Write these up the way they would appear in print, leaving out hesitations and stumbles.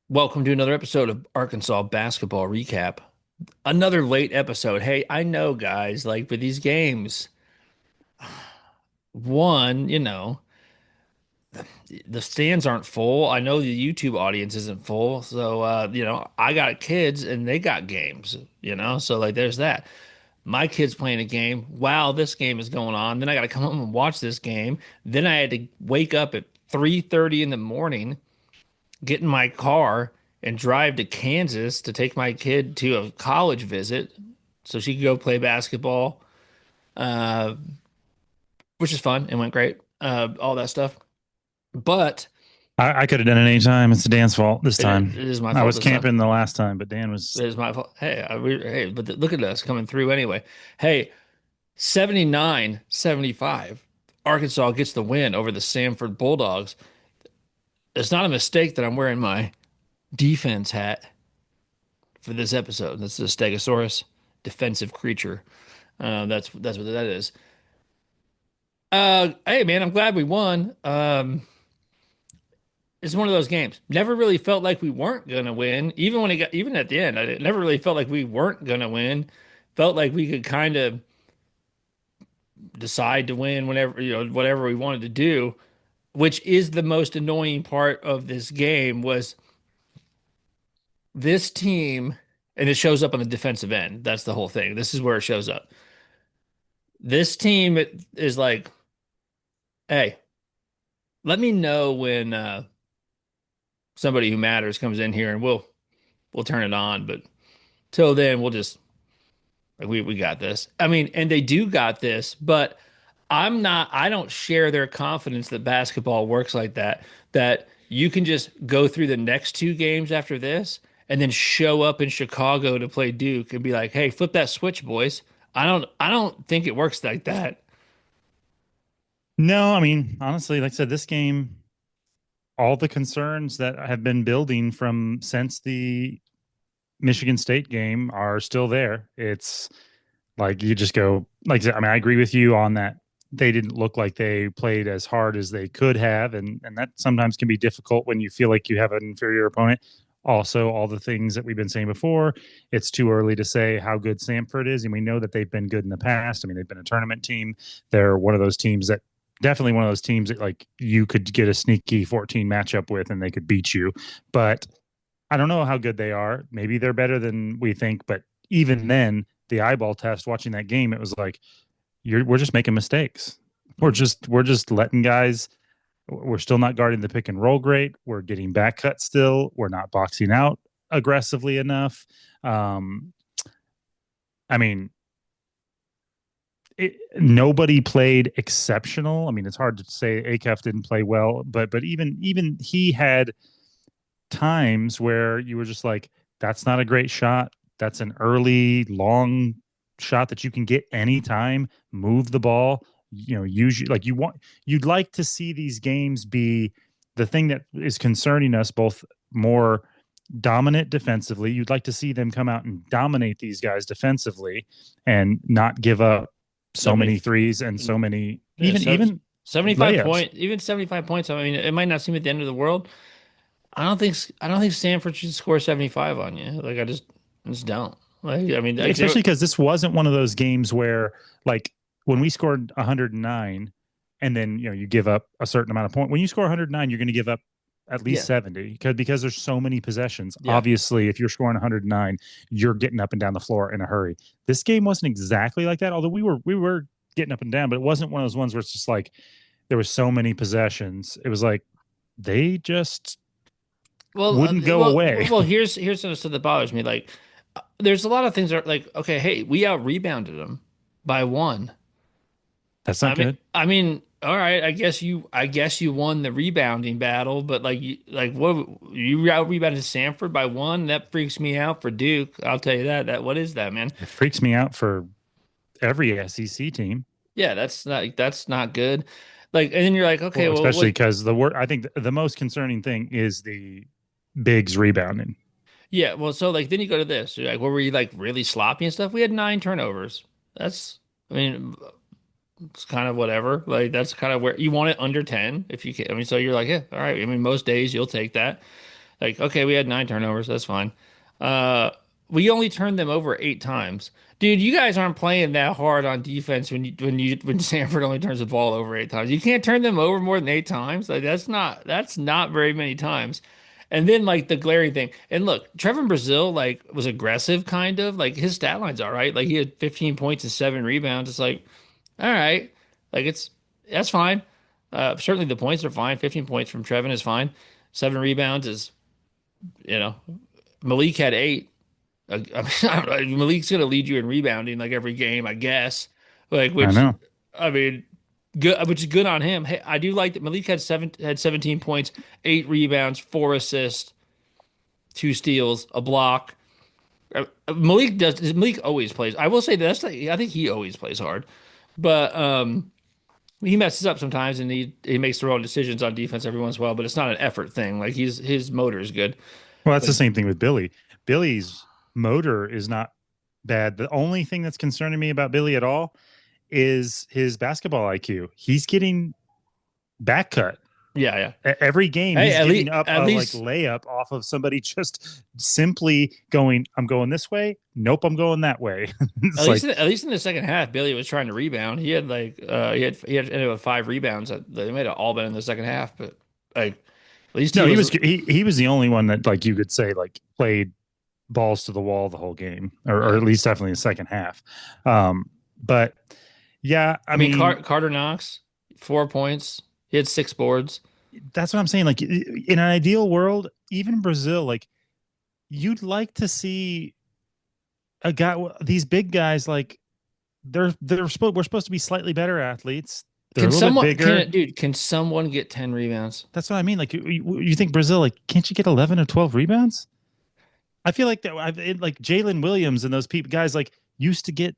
Welcome to another episode of Arkansas Basketball Recap. Another late episode. Hey, I know, guys, like with these games, one, the stands aren't full. I know the YouTube audience isn't full. So, I got kids and they got games, So, like, there's that. My kid's playing a game. Wow, this game is going on. Then I got to come home and watch this game. Then I had to wake up at 3:30 in the morning, get in my car and drive to Kansas to take my kid to a college visit so she could go play basketball, uh, which is fun and went great, all that stuff. But I could have done it any time. It's Dan's fault this it time. is my I fault was this time. camping the last time, but Dan was. It is my fault. Hey, hey, but look at us coming through anyway. Hey, 79-75. Arkansas gets the win over the Samford Bulldogs. It's not a mistake that I'm wearing my defense hat for this episode. That's the Stegosaurus defensive creature. That's what that is. Hey man, I'm glad we won. It's one of those games. Never really felt like we weren't gonna win. Even at the end, I never really felt like we weren't gonna win. Felt like we could kind of decide to win whenever, whatever we wanted to do, which is the most annoying part of this game was this team, and it shows up on the defensive end. That's the whole thing. This is where it shows up. This team is like, hey, let me know when somebody who matters comes in here and we'll turn it on. But till then, we'll just like we got this. I mean, and they do got this, but I don't share their confidence that basketball works like that, that you can just go through the next two games after this and then show up in Chicago to play Duke and be like, hey, flip that switch, boys. I don't think it works like that. No, I mean, honestly, like I said, this game, all the concerns that have been building from since the Michigan State game are still there. It's like you just go, like I said, I mean, I agree with you on that. They didn't look like they played as hard as they could have, and that sometimes can be difficult when you feel like you have an inferior opponent. Also, all the things that we've been saying before, it's too early to say how good Samford is, and we know that they've been good in the past. I mean, they've been a tournament team. They're one of those teams that definitely one of those teams that like you could get a sneaky 14 matchup with and they could beat you. But I don't know how good they are. Maybe they're better than we think, but even then, the eyeball test watching that game, it was like we're just making mistakes. We're just letting guys. We're still not guarding the pick and roll great. We're getting back cut still. We're not boxing out aggressively enough. Um, I mean, nobody played exceptional. I mean, it's hard to say Akef didn't play well, but even he had times where you were just like, that's not a great shot. That's an early, long shot that you can get anytime. Move the ball. Usually like you'd like to see these games be the thing that is concerning us both more dominant defensively. You'd like to see them come out and dominate these guys defensively and not give up so 70, many threes and so many yeah, so even 75 layups. point, even 75 points. I mean, it might not seem at the end of the world. I don't think Stanford should score 75 on you. Like I just don't. Like I mean, like they Especially because this wasn't one of those games where like when we scored 109 and then you give up a certain amount of point. When you score 109, you're going to give up at least yeah, 70 because there's so many possessions. yeah. Obviously, if you're scoring 109, you're getting up and down the floor in a hurry. This game wasn't exactly like that, although we were getting up and down, but it wasn't one of those ones where it's just like there was so many possessions. It was like they just Well, wouldn't go away. here's something that bothers me. Like, there's a lot of things that are like, okay, hey, we out rebounded them by one. That's I not mean, good. I mean, all right, I guess you won the rebounding battle, but like what you out rebounded Sanford by one? That freaks me out for Duke. I'll tell you that. What is that, man? It freaks me out for every SEC team. Yeah, that's not good. Like, and then you're like, okay, Well, well, especially what? because I think the most concerning thing is the bigs rebounding. Yeah, well, so like then you go to this. You're like, were we like really sloppy and stuff? We had 9 turnovers. That's, I mean, it's kind of whatever. Like that's kind of where you want it under 10 if you can. I mean, so you're like, yeah, all right. I mean, most days you'll take that. Like, okay, we had 9 turnovers. That's fine. Uh, we only turned them over 8 times. Dude, you guys aren't playing that hard on defense when Samford only turns the ball over 8 times. You can't turn them over more than 8 times. Like that's not very many times. And then like the glaring thing. And look, Trevor Brazil like was aggressive kind of. Like his stat line's all right. Like he had 15 points and 7 rebounds. It's like, all right. Like that's fine. Certainly the points are fine. 15 points from Trevin is fine. 7 rebounds is, you know, Malik had 8. I mean, Malik's going to lead you in rebounding like every game, I guess. Like, I which, know. I mean, good, which is good on him. Hey, I do like that Malik had 17 points, 8 rebounds, 4 assists, 2 steals, a block. Malik always plays. I will say that's like, I think he always plays hard, but he messes up sometimes and he makes the wrong decisions on defense every once in a while. But it's not an effort thing. Like his motor is good. Well, that's But the same thing with Billy. Billy's motor is not bad. The only thing that's concerning me about Billy at all is his basketball IQ. He's getting back cut. yeah, yeah. Every game Hey, he's at giving least up at a like least layup off of somebody just simply going, I'm going this way. Nope, I'm going that way. At It's least like, in, at least in the second half, Billy was trying to rebound. He had like he had ended up with 5 rebounds. They made it all been in the second half, but like at least no, he he was was he was the only one that like you could say like played balls to the wall the whole game, or yeah. at least definitely the second half. But yeah, I I mean mean, Carter Knox, 4 points. He had 6 boards. that's what I'm saying. Like in an ideal world, even Brazil, like you'd like to see a guy, these big guys, like we're supposed to be slightly better athletes. They're a Can little bit someone bigger. can dude? Can someone get 10 rebounds? That's what I mean. Like you think Brazil, like, can't you get 11 or 12 rebounds? I feel like that like Jalen Williams and those people guys like used to get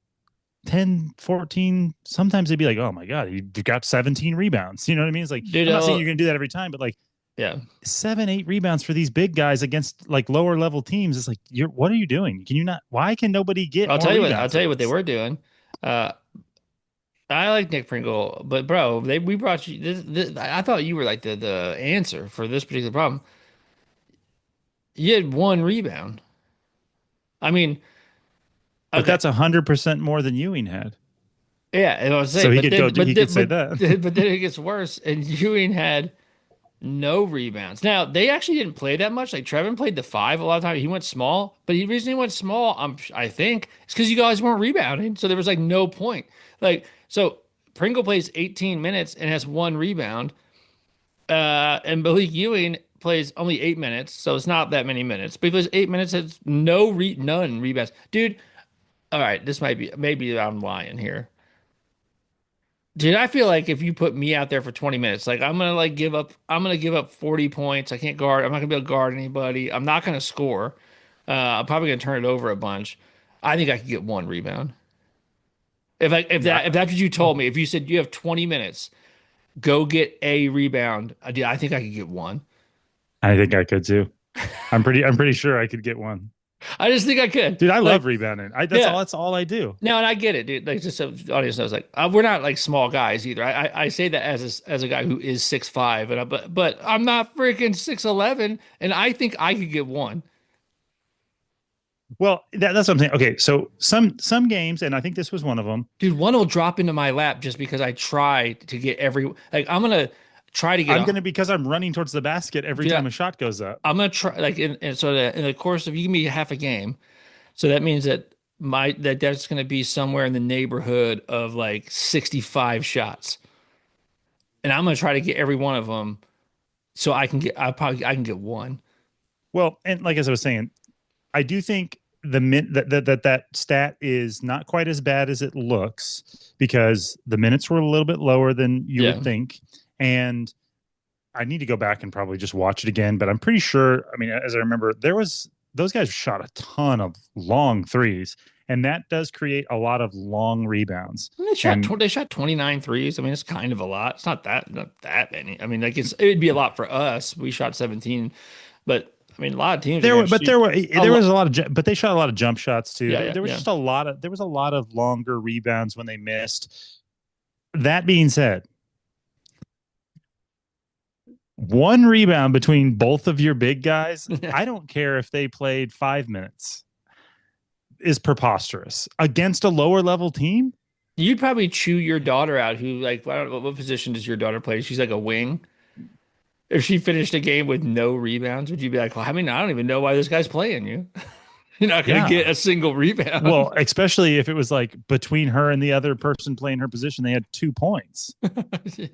10, 14. Sometimes they'd be like, oh my God, he got 17 rebounds. You know what I mean? It's like, Dude, I'm not saying you're going to do that every time, but like yeah. 7, 8 rebounds for these big guys against like lower level teams. It's like, what are you doing? Can you not, why can nobody get I'll more tell you what. I'll rebounds tell than you what they this? were doing. Uh, I like Nick Pringle, but bro, we brought you this. I thought you were like the answer for this particular problem. You had 1 rebound. I mean, But okay, that's 100% more than Ewing had. yeah, and I was So saying, he but could go, then, he but could then, say but that. but then it gets worse, and Ewing had no rebounds. Now they actually didn't play that much. Like Trevin played the 5 a lot of time. He went small, but the reason he went small, I think, is because you guys weren't rebounding, so there was like no point. Like so, Pringle plays 18 minutes and has 1 rebound. And Malik Ewing plays only 8 minutes, so it's not that many minutes. But he plays 8 minutes, has none rebounds. Dude, all right, this might be maybe I'm lying here. Dude, I feel like if you put me out there for 20 minutes, like I'm gonna give up 40 points. I can't guard, I'm not gonna be able to guard anybody. I'm not gonna score. I'm probably gonna turn it over a bunch. I think I could get 1 rebound. Yeah, If that's what you told me, if you said you have 20 minutes, go get a rebound, I think I could get one. I think I could too. I'm pretty sure I could get one. I just think I could. Dude, I love Like, rebounding. yeah. That's all I do. No, and I get it, dude. Like, just so the audience knows, like, we're not like small guys either. I say that as a guy who is 6'5", and but I'm not freaking 6'11", and I think I could get one. Well, that's what I'm saying. Okay, so some games, and I think this was one of them. Dude, one will drop into my lap just because I try to get every like I'm gonna try to get I'm a gonna because I'm running towards the basket every dude. time a shot goes up. I'm gonna try like so that in the course of you give me half a game, so that means that that's gonna be somewhere in the neighborhood of like 65 shots, and I'm gonna try to get every one of them so I can get one. Well, and like as I was saying, I do think that stat is not quite as bad as it looks because the minutes were a little bit lower than you would Yeah. think, and I need to go back and probably just watch it again. But I'm pretty sure. I mean, as I remember, there was those guys shot a ton of long threes, and that does create a lot of long rebounds. And And they shot 29 threes. I mean, it's kind of a lot. It's not that many. I mean, like it'd be a lot for us. We shot 17, but I mean, a lot of teams are there going were, to but shoot there a was lot. a lot of, but they shot a lot of jump shots too. Yeah, There, yeah, there was yeah. just there was a lot of longer rebounds when they missed. That being said, One rebound between both of your big guys. I don't care if they played 5 minutes, is preposterous against a lower level team. You'd probably chew your daughter out, who like I don't know what position does your daughter play? She's like a wing. If she finished a game with no rebounds, would you be like, well, I mean, I don't even know why this guy's playing you. You're not going to get Yeah. a single rebound. Well, especially if it was like between her and the other person playing her position, they had 2 points.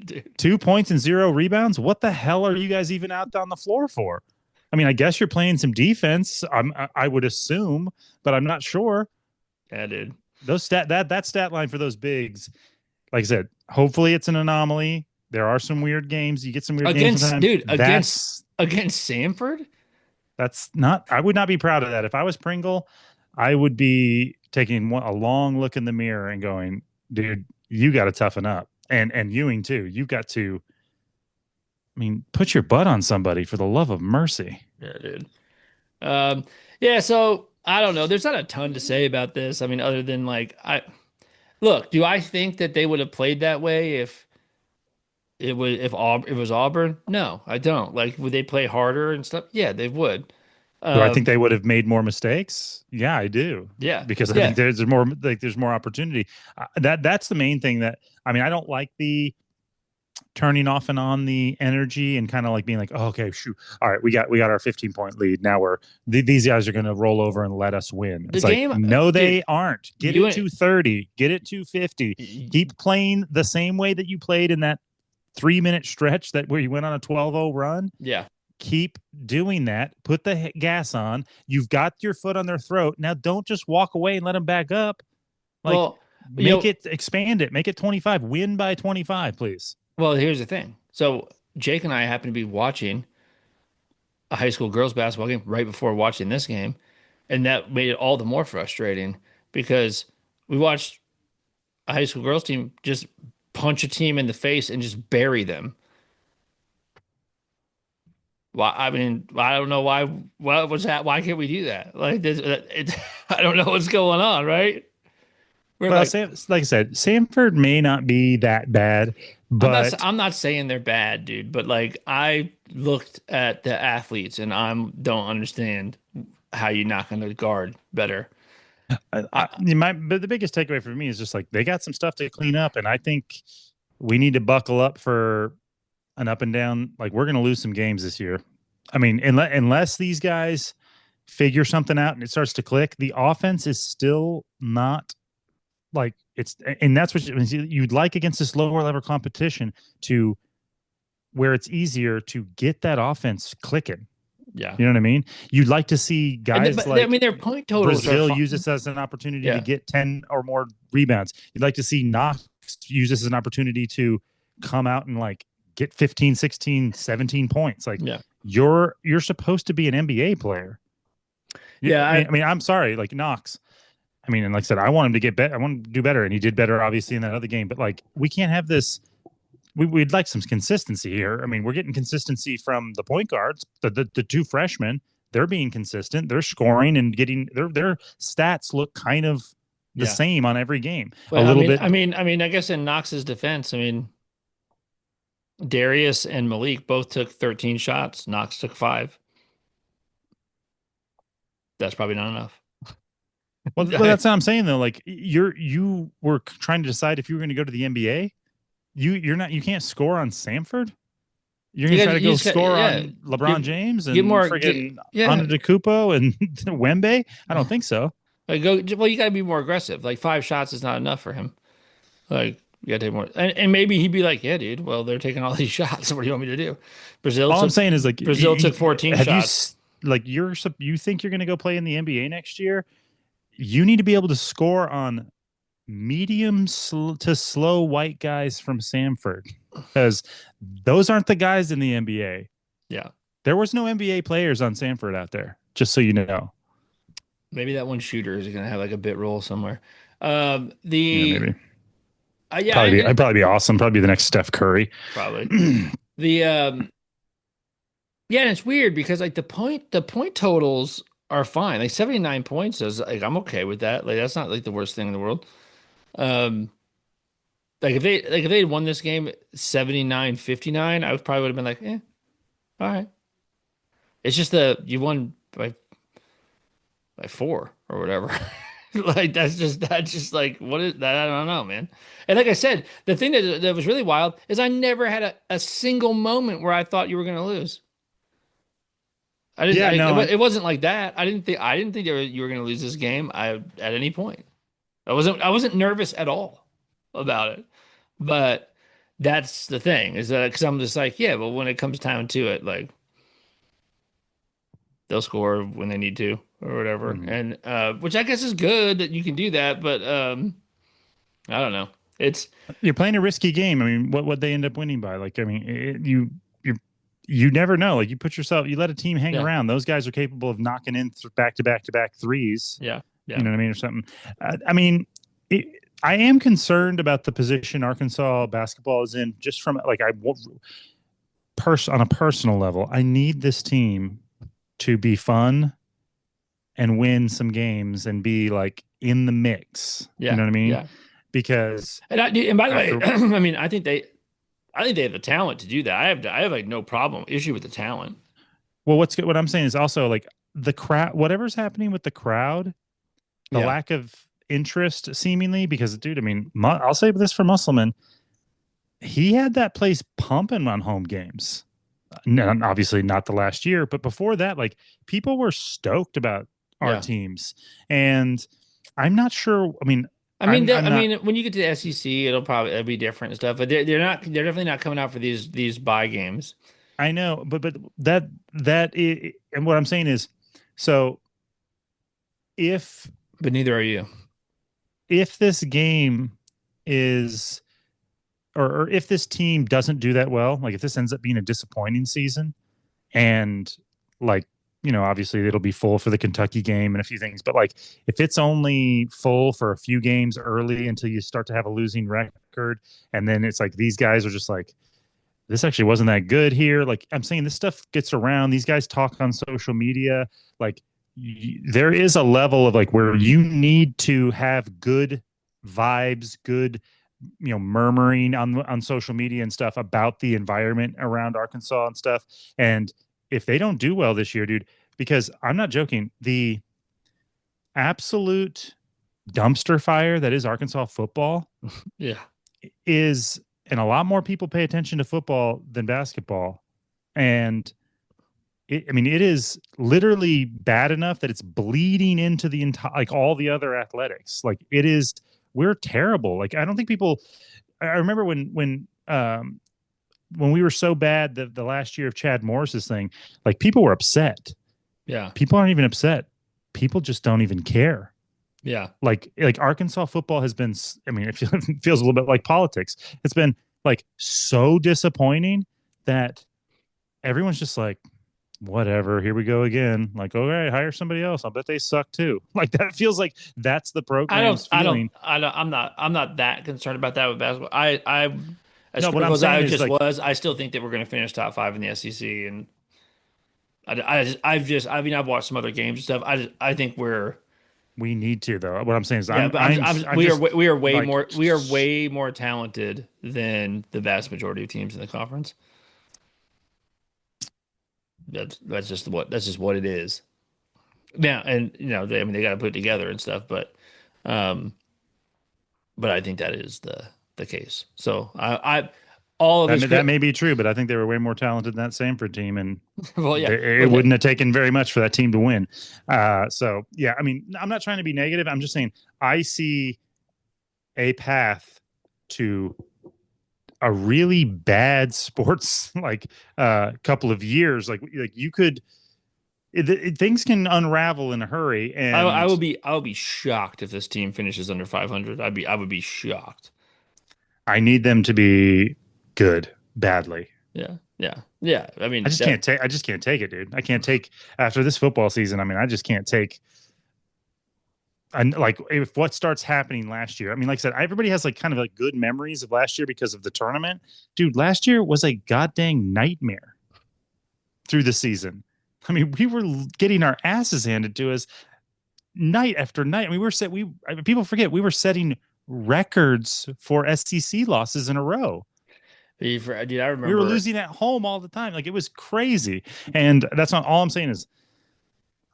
Dude. 2 points and 0 rebounds. What the hell are you guys even out on the floor for? I mean, I guess you're playing some defense. I would assume, but I'm not sure. Yeah, dude. Those that stat line for those bigs, like I said, hopefully it's an anomaly. There are some weird games. You get some weird games Against, sometimes. dude, against Samford? That's not. I would not be proud of that. If I was Pringle, I would be taking a long look in the mirror and going, dude, you got to toughen up, and Ewing too. You've got to. I mean, put your butt on somebody for the love of mercy. Yeah, dude. Um, yeah, so I don't know. There's not a ton to say about this. I mean, other than like I look, do I think that they would have played that way if it was Auburn? No, I don't. Like, would they play harder and stuff? Yeah, they would. Do I think Um, they would have made more mistakes? Yeah, I do, yeah, because I think yeah. there's more opportunity. That's the main thing. That I mean, I don't like the turning off and on the energy and kind of like being like, oh, okay, shoot, all right, we got our 15-point lead. Now these guys are going to roll over and let us win. The It's like, game, no, dude, they aren't. Get you it and to 30, get it to 50. Keep playing the same way that you played in that 3-minute stretch that where you went on a 12-0 run. yeah. Keep doing that. Put the gas on. You've got your foot on their throat. Now don't just walk away and let them back up. Like, Well, you make know, it, expand it, make it 25. Win by 25, please. well, here's the thing. So Jake and I happen to be watching a high school girls basketball game right before watching this game, and that made it all the more frustrating because we watched a high school girls team just punch a team in the face and just bury them. Why? I mean, I don't know why. What was that? Why can't we do that? Like, I don't know what's going on, right? We're Well, like, Like I said, Samford may not be that bad, but I'm not saying they're bad, dude, but like, I looked at the athletes and don't understand how you knock on the guard better. but the biggest takeaway for me is just like they got some stuff to clean up, and I think we need to buckle up for an up and down. Like, we're going to lose some games this year. I mean, unless these guys figure something out and it starts to click, the offense is still not like it's, and that's what you'd like against this lower level competition, to where it's easier to get that offense clicking. Yeah. You know what I mean? You'd like to see guys But I like mean, their point totals are Brazil use fine. this as an opportunity to Yeah. get 10 or more rebounds. You'd like to see Knox use this as an opportunity to come out and like get 15, 16, 17 points. Like, Yeah. you're supposed to be an NBA player. Yeah. I'm sorry, like Knox. I mean, and like I said, I want him to get better. I want him to do better, and he did better, obviously, in that other game. But like, we can't have this. We'd like some consistency here. I mean, we're getting consistency from the point guards, the two freshmen. They're being consistent. They're scoring and getting their stats look kind of the Yeah. same on every game. A Well, little bit. I guess in Knox's defense, I mean, Darius and Malik both took 13 shots. Knox took five. That's probably not enough. Well, that's what I'm saying though. Like, you were trying to decide if you were going to go to the NBA. You're not. You can't score on Samford. You're going to try to You go just got, score yeah, on LeBron give, James get and more, friggin' yeah. Antetokounmpo and Wembe? I don't think so. Like well, you got to be more aggressive. Like five shots is not enough for him. Like, you got to take more. And maybe he'd be like, yeah, dude, well, they're taking all these shots. What do you want me to do? Brazil All I'm took, saying is like, Brazil took 14 have you shots. like you think you're going to go play in the NBA next year? You need to be able to score on medium to slow white guys from Samford, because those aren't the guys in the NBA. Yeah. There was no NBA players on Samford out there, just so you know. Maybe that one shooter is going to have like a bit role somewhere. Yeah, maybe. Yeah, I'd probably be awesome. Probably be the next Steph Curry. probably the, yeah, and it's weird because like the point totals are fine. Like 79 points is like, I'm okay with that. Like, that's not like the worst thing in the world. Um, like if they had won this game 79-59, I would probably would have been like, eh. All right. It's just the you won by four or whatever. Like that's just like what is that? I don't know, man. And like I said, the thing that was really wild is I never had a single moment where I thought you were going to lose. I didn't. Yeah, no, It wasn't like that. I didn't think you were going to lose this game. At any point. I wasn't nervous at all about it. But that's the thing is that because I'm just like, yeah, but when it comes time to it, like they'll score when they need to or whatever. mhm. And which I guess is good that you can do that, but I don't know. It's You're playing a risky game. I mean, what would they end up winning by? Like, I mean, you never know. Like, you let a team hang yeah, around. Those guys are capable of knocking in back to back to back threes. yeah, You yeah, know what I mean, or something. I mean, it, I am concerned about the position Arkansas basketball is in. Just from like on a personal level, I need this team to be fun and win some games and be like in the mix. You yeah, know what I mean? yeah. Because And by the way, after I mean I think they have the talent to do that. I have like no problem issue with the talent. well, what I'm saying is also like the crowd, whatever's happening with the crowd, the Yeah, lack of interest seemingly, because dude, I mean, I'll say this for Musselman, he had that place pumping on home games. No, obviously not the last year, but before that, like people were stoked about our yeah. teams, and I'm not sure. I mean, I I'm not. mean, when you get to the SEC, it'll be different and stuff. But they're definitely not coming out for these bye games. I know, but and what I'm saying is, so if But neither are you. this game is or if this team doesn't do that well, like if this ends up being a disappointing season, and like obviously it'll be full for the Kentucky game and a few things, but like if it's only full for a few games early until you start to have a losing record, and then it's like these guys are just like this actually wasn't that good here. Like I'm saying, this stuff gets around. These guys talk on social media. Like there is a level of like where you need to have good vibes, good murmuring on social media and stuff about the environment around Arkansas and stuff. And if they don't do well this year, dude, because I'm not joking, the absolute dumpster fire that is Arkansas football Yeah. is, and a lot more people pay attention to football than basketball. And I mean, it is literally bad enough that it's bleeding into the entire, like all the other athletics. Like it is, we're terrible. Like I don't think people. I remember when we were so bad the last year of Chad Morris's thing, like people were upset. Yeah. People aren't even upset. People just don't even care. Yeah. Like Arkansas football has been. I mean, it feels a little bit like politics. It's been like so disappointing that everyone's just like, whatever, here we go again. Like, all right, hire somebody else. I'll bet they suck too. Like that feels like that's the I don't, program's I don't, feeling. I don't, I'm not that concerned about that with basketball. As No, what I'm critical as saying I is just like was, I still think that we're going to finish top five in the SEC. And I mean, I've watched some other games and stuff. I think we need to though. What I'm saying is yeah, but I'm just like we are way more talented than the vast majority of teams in the conference. That's just what it is. Now, and I mean, they got to put it together and stuff, um, but I think that is the case. So all of this that crit, may be true, but I think they were way more talented than that Samford team, and well, yeah, it but wouldn't have taken very much for that team to win. So yeah, I mean, I'm not trying to be negative. I'm just saying I see a path to a really bad sports like couple of years. Like you could things can unravel in a hurry, and I would be shocked if this team finishes under 500. I would be shocked. I need them to be good badly. Yeah, yeah, yeah. I mean, I just can't take it, dude. I can't take after this football season. I mean, I just can't take and like if what starts happening last year. I mean, like I said, everybody has like kind of like good memories of last year because of the tournament. Dude, last year was a goddamn nightmare through the season. I mean, we were getting our asses handed to us night after night. I mean, people forget we were setting records for SEC losses in a row. Dude, I We were remember. losing at home all the time. Like it was crazy. And that's not all I'm saying is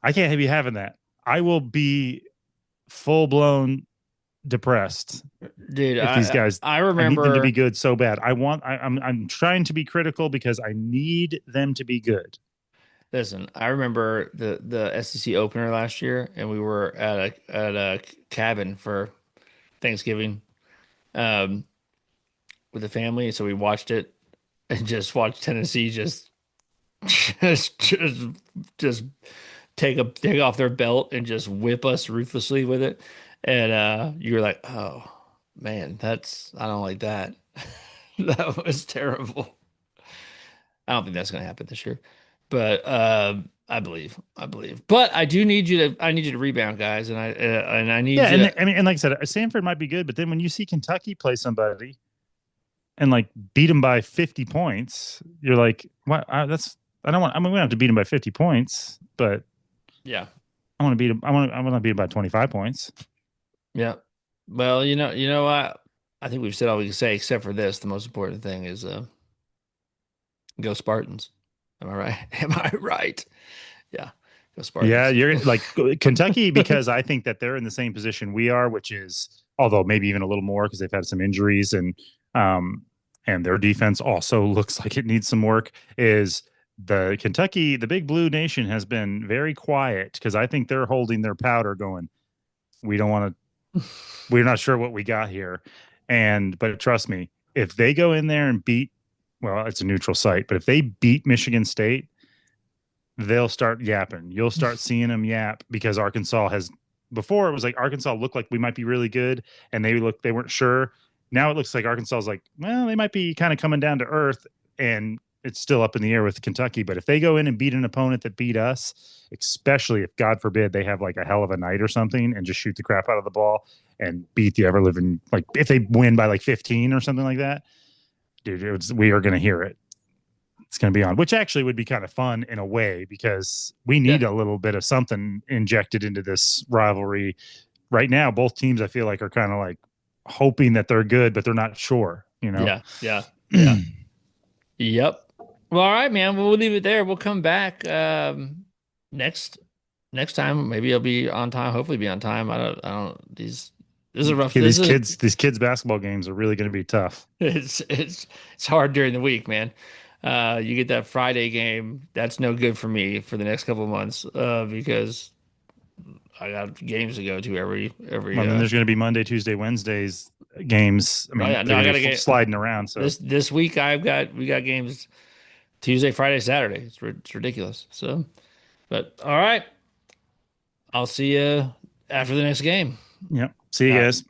I can't be having that. I will be full blown depressed Dude, if these guys. I I need them to be remember. good so bad. I'm trying to be critical because I need them to be good. Listen, I remember the SEC opener last year, and we were at a cabin for Thanksgiving, um, with the family. So we watched it and just watched Tennessee just just take off their belt and just whip us ruthlessly with it. And you were like, oh man, that's I don't like that. That was terrible. I don't think that's going to happen this year, but I believe. But I need you to rebound, guys, and I need Yeah, you and to, I mean, and like I said, Samford might be good, but then when you see Kentucky play somebody and like beat them by 50 points, you're like, what? That's I don't want. I mean, we don't have to beat them by 50 points, but yeah, I want to beat them. I want to beat them by 25 points. yeah. Well, you know what? I think we've said all we can say except for this. The most important thing is go Spartans. Am I right? Am I right? Yeah, go Yeah, Spartans. you're like Kentucky because I think that they're in the same position we are, which is although maybe even a little more because they've had some injuries um and their defense also looks like it needs some work. Is the Kentucky, the Big Blue Nation has been very quiet because I think they're holding their powder, going, we don't want to, we're not sure what we got here, and but trust me, if they go in there and beat, well, it's a neutral site, but if they beat Michigan State they'll start yapping. You'll start seeing them yap because Arkansas has before it was like Arkansas looked like we might be really good and they weren't sure. Now it looks like Arkansas is like, well, they might be kind of coming down to earth and it's still up in the air with Kentucky. But if they go in and beat an opponent that beat us, especially if God forbid they have like a hell of a night or something and just shoot the crap out of the ball and beat the ever living, like if they win by like 15 or something like that, dude, we are going to hear it. It's going to be on, which actually would be kind of fun in a way because we Yeah, need a little bit of something injected into this rivalry. Right now, both teams I feel like are kind of like hoping that they're good, but they're not sure, you know? yeah, yeah, yeah. Yep. Well, all right, man. We'll leave it there. We'll come back next next time. Maybe I'll be on time. Hopefully, be on time. I don't. This is a rough. Yeah, This is these kids basketball games are really going to be tough. it's hard during the week, man. You get that Friday game. That's no good for me for the next couple of months because I got games to go to every. Well, then there's going to be Monday, Tuesday, Wednesdays games. I Oh mean, yeah, no, they're I going got to to be get sliding around. So, this week. We got games Tuesday, Friday, Saturday. It's ridiculous. So, but all right. I'll see you after the next game. yeah. See All you right. guys.